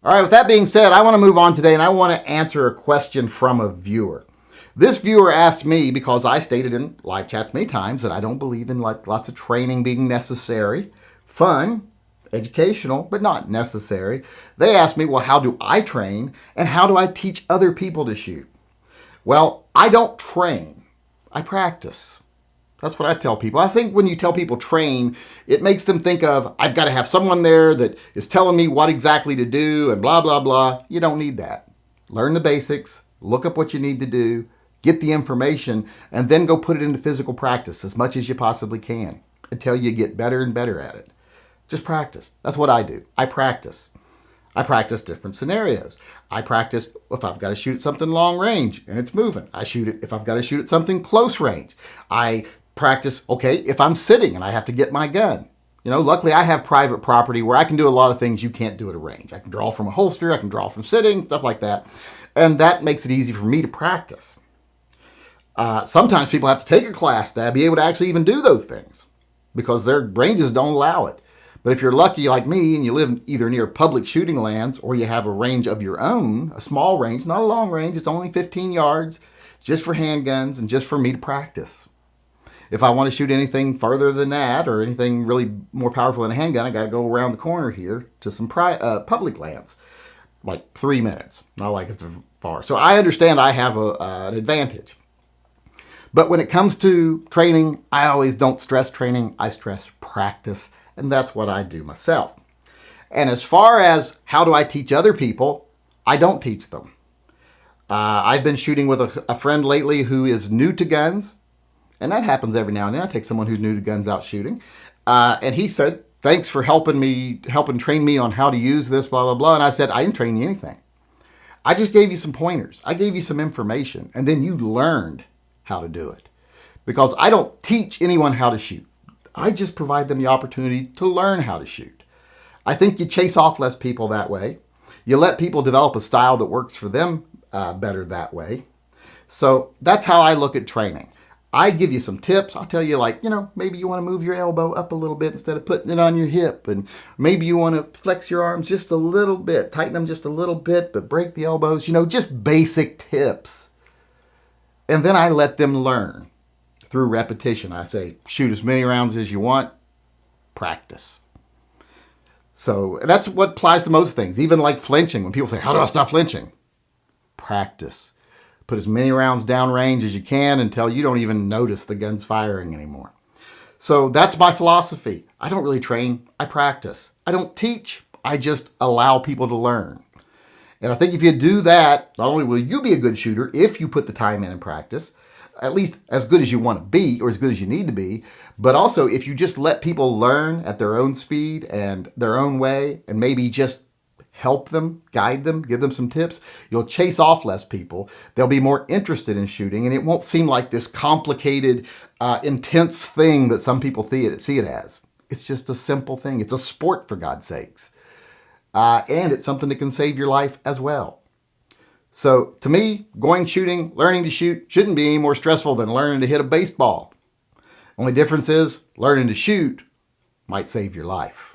All right, with that being said, I want to move on today and I want to answer a question from a viewer. This viewer asked me, because I stated in live chats many times that I don't believe in lots of training being necessary. Fun, educational, but not necessary. They asked me, well, how do I train and how do I teach other people to shoot? Well, I don't train. I practice. That's what I tell people. I think when you tell people train, it makes them think of, I've got to have someone there that is telling me what exactly to do and blah, blah, blah. You don't need that. Learn the basics, look up what you need to do, get the information, and then go put it into physical practice as much as you possibly can until you get better and better at it. Just practice. That's what I do. I practice. I practice different scenarios. I practice if I've got to shoot at something long range and it's moving. I shoot it if I've got to shoot at something close range. I practice, okay, if I'm sitting and I have to get my gun. Luckily I have private property where I can do a lot of things you can't do at a range. I can draw from a holster, I can draw from sitting, stuff like that. And that makes it easy for me to practice. Sometimes people have to take a class to be able to actually even do those things because their ranges don't allow it. But if you're lucky like me and you live either near public shooting lands or you have a range of your own, a small range, not a long range, it's only 15 yards, just for handguns and just for me to practice. If I want to shoot anything further than that or anything really more powerful than a handgun, I got to go around the corner here to some public lands, like 3 minutes. Not like it's far. So I understand I have an advantage. But when it comes to training, I always don't stress training. I stress practice. And that's what I do myself. And as far as how do I teach other people, I don't teach them. I've been shooting with a friend lately who is new to guns. And that happens every now and then. I take someone who's new to guns out shooting. And he said, thanks for helping train me on how to use this, blah, blah, blah. And I said, I didn't train you anything. I just gave you some pointers. I gave you some information. And then you learned how to do it. Because I don't teach anyone how to shoot. I just provide them the opportunity to learn how to shoot. I think you chase off less people that way. You let people develop a style that works for them better that way. So that's how I look at training. I give you some tips. I'll tell you maybe you want to move your elbow up a little bit instead of putting it on your hip. And maybe you want to flex your arms just a little bit, tighten them just a little bit, but break the elbows, just basic tips. And then I let them learn. Through repetition. I say, shoot as many rounds as you want, practice. So that's what applies to most things, even like flinching. When people say, how do I stop flinching? Practice. Put as many rounds downrange as you can until you don't even notice the gun's firing anymore. So that's my philosophy. I don't really train, I practice. I don't teach, I just allow people to learn. And I think if you do that, not only will you be a good shooter if you put the time in and practice, at least as good as you want to be or as good as you need to be. But also if you just let people learn at their own speed and their own way and maybe just help them, guide them, give them some tips, you'll chase off less people. They'll be more interested in shooting and it won't seem like this complicated, intense thing that some people see it as. It's just a simple thing. It's a sport, for God's sakes. And it's something that can save your life as well. So to me, going shooting, learning to shoot shouldn't be any more stressful than learning to hit a baseball. Only difference is learning to shoot might save your life.